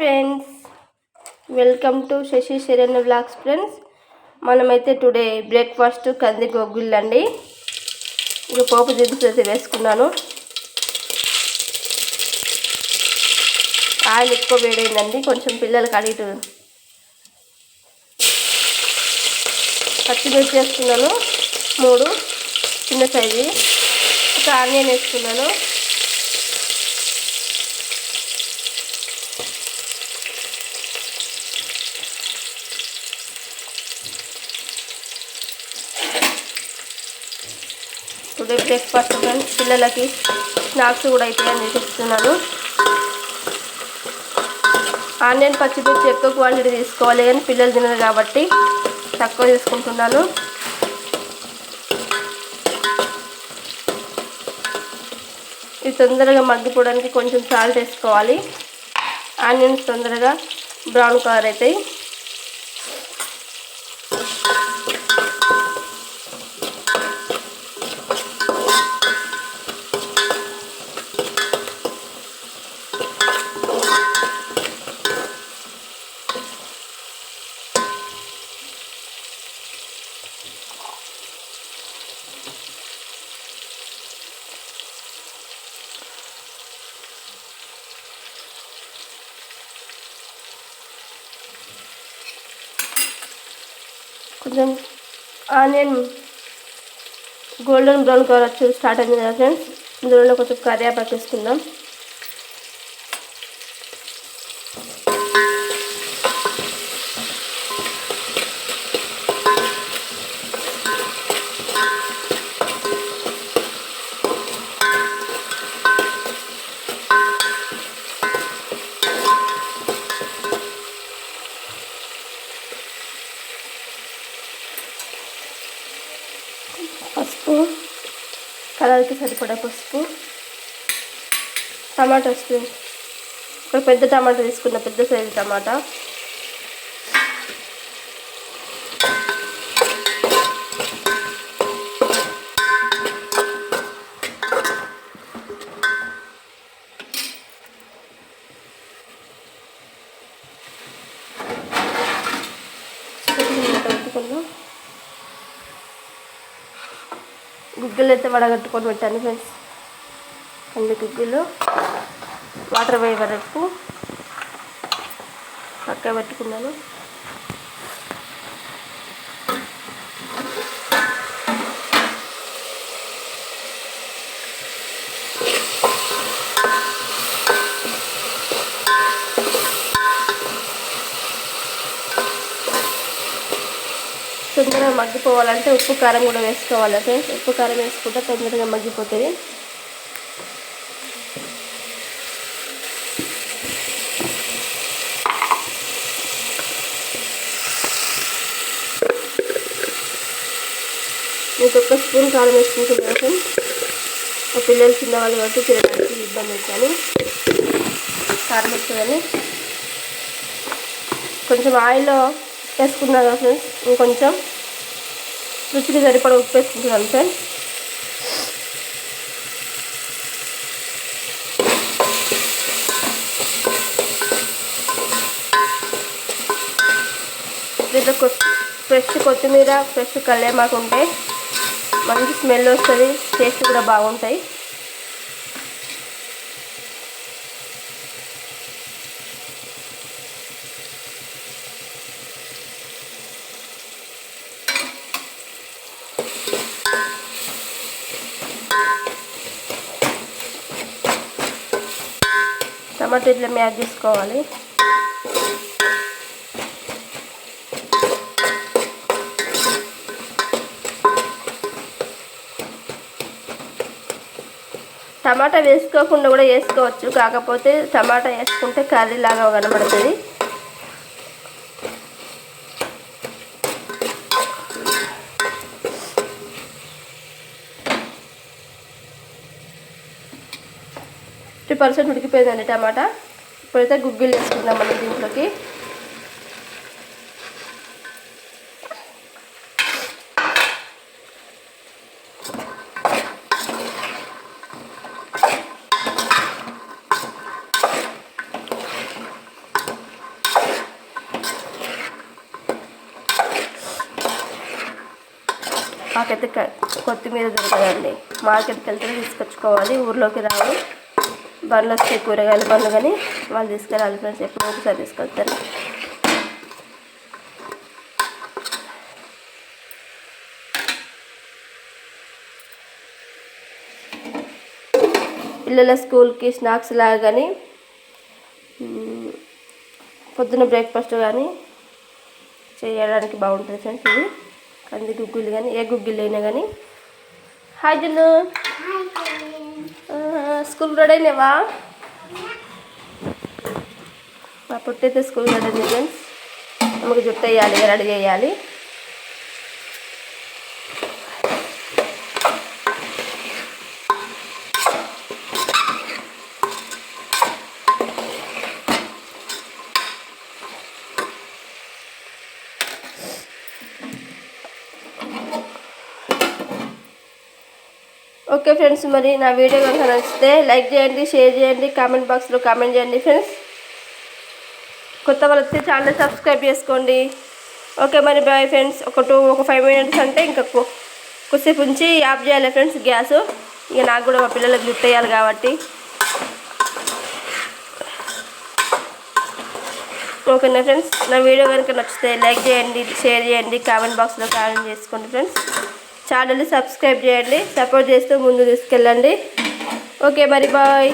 Friends, welcome to Shashi Sharan vlogs. Friends, మనమైతే today breakfast కంది గొగ్గుళ్ళు అండి. ఇక పోపు దినుసులు అయితే వేసుకున్నాను. ఆయిల్ ఎక్కువ వేడైందండి. కొంచెం పిల్లలకి అడిగి పచ్చిమిర్చి వేసుకున్నాను 3 చిన్న సైజు. ఒక ఆనియన్ వేసుకున్నాను. టుడే బ్రేక్ఫాస్ట్ ఫ్రెండ్స్, పిల్లలకి స్నాక్స్ కూడా అవుతాయని చెప్తున్నాను. ఆనియన్ పచ్చిమిర్చి ఎక్కువ క్వాంటిటీ తీసుకోవాలి, కానీ పిల్లలు తినరు కాబట్టి తక్కువ తీసుకుంటున్నాను. ఇవి తొందరగా మగ్గిపోవడానికి కొంచెం సాల్ట్ వేసుకోవాలి. ఆనియన్స్ తొందరగా బ్రౌన్ కలర్ అవుతాయి. కొంచెం ఆనియన్ గోల్డెన్ బ్రౌన్ కలర్ వచ్చి స్టార్ట్ అయింది కదా ఫ్రెండ్స్, ఇందులో కొంచెం కరివేపాకు వేసుకుందాం. పసుపు, కలర్కి సరిపడా పసుపు. టమాటాస్, ఒక పెద్ద టమాటా తీసుకున్న, పెద్ద సైజు టమాటా. గుగ్గిళ్ళు అయితే వడగట్టుకొని పెట్టాను ఫ్రెండ్స్. కంది గుగ్గిళ్ళు వాటర్ వేయ వరకు పక్క పెట్టుకున్నాను. తొందరగా మగ్గిపోవాలంటే ఉప్పు కారం కూడా వేసుకోవాలి ఫ్రెండ్స్. ఉప్పు కారం వేసుకుంటే తొందరగా మగ్గిపోతుంది. నేను ఒక్క స్పూన్ కారం వేసుకుంటున్నాను ఫ్రెండ్స్. మా పిల్లలు చిన్నవాళ్ళు కాబట్టి తినడానికి ఇబ్బంది అవుతాను, కారం వస్తుందని. కొంచెం ఆయిల్లో వేసుకున్నాను కదా ఫ్రెండ్స్, ఇంకొంచెం రుచికి సరిపడా ఉప్పు వేసుకుంటున్నాను ఫ్రెండ్స్. దీంట్లో ఫ్రెష్ కొత్తిమీర, ఫ్రెష్ కల్లేమాకు ఉంటే మంచి స్మెల్ వస్తుంది, టేస్ట్ కూడా బాగుంటాయి. టమాటా ఇట్లా మ్యాష్ చేసుకోవాలి. టమాటా వేసుకోకుండా కూడా వేసుకోవచ్చు, కాకపోతే టమాటా వేసుకుంటే కర్రీ లాగా కనబడుతుంది. %, ఉడికిపోయిందండి టమాటా. ఇప్పుడైతే గుగ్గిళ్ళు వేసుకుందాం మనం దీంట్లోకి. మాకైతే కొత్తిమీర దొరకదండి, మార్కెట్కి వెళ్తే తీసుకొచ్చుకోవాలి, ఊర్లోకి రావు. బండ్లు వస్తాయి, కూరగాయల బండ్లు, కానీ వాళ్ళు తీసుకురాలి ఫ్రెండ్స్, ఎప్పుడో ఒకసారి తీసుకొస్తారు. పిల్లల స్కూల్కి స్నాక్స్ లాగా కానీ పొద్దున బ్రేక్ఫాస్ట్ కానీ చేయడానికి బాగుంటుంది ఫ్రెండ్స్. ఇది కంది గుగ్గిళ్ళు కానీ ఏ గుగ్గిళ్ళు అయినా కానీ. హాయ్ జున్ను, స్కూల్ రెడీ అయినావా? మా పుట్టయితే స్కూల్ రెడీ అయింది ఫ్రెండ్స్. అమ్మకి జుట్టు వేయాలి, రెడీ చేయాలి. ఓకే ఫ్రెండ్స్, మరి నా వీడియో కనుక నచ్చితే లైక్ చేయండి, షేర్ చేయండి, కామెంట్ బాక్స్లో కామెంట్ చేయండి ఫ్రెండ్స్. కొత్త వాళ్ళు వస్తే ఛానల్ సబ్స్క్రైబ్ చేసుకోండి. ఓకే మరి బాయ్ ఫ్రెండ్స్. ఒక 5 మినిట్స్ అంటే ఇంకా కొద్దిసేపు ఉంచి ఆఫ్ చేయాలి ఫ్రెండ్స్ గ్యాస్. ఇక నాకు కూడా మా పిల్లలకు జుట్టు వేయాలి కాబట్టి. ఓకేనా ఫ్రెండ్స్, నా వీడియో కనుక నచ్చితే లైక్ చేయండి, షేర్ చేయండి, కామెంట్ బాక్స్లో కామెంట్ చేసుకోండి ఫ్రెండ్స్. ఛానల్ని సబ్స్క్రైబ్ చేయండి, సపోర్ట్ చేస్తూ ముందు తీసుకెళ్ళండి. ఓకే మరి బాయ్.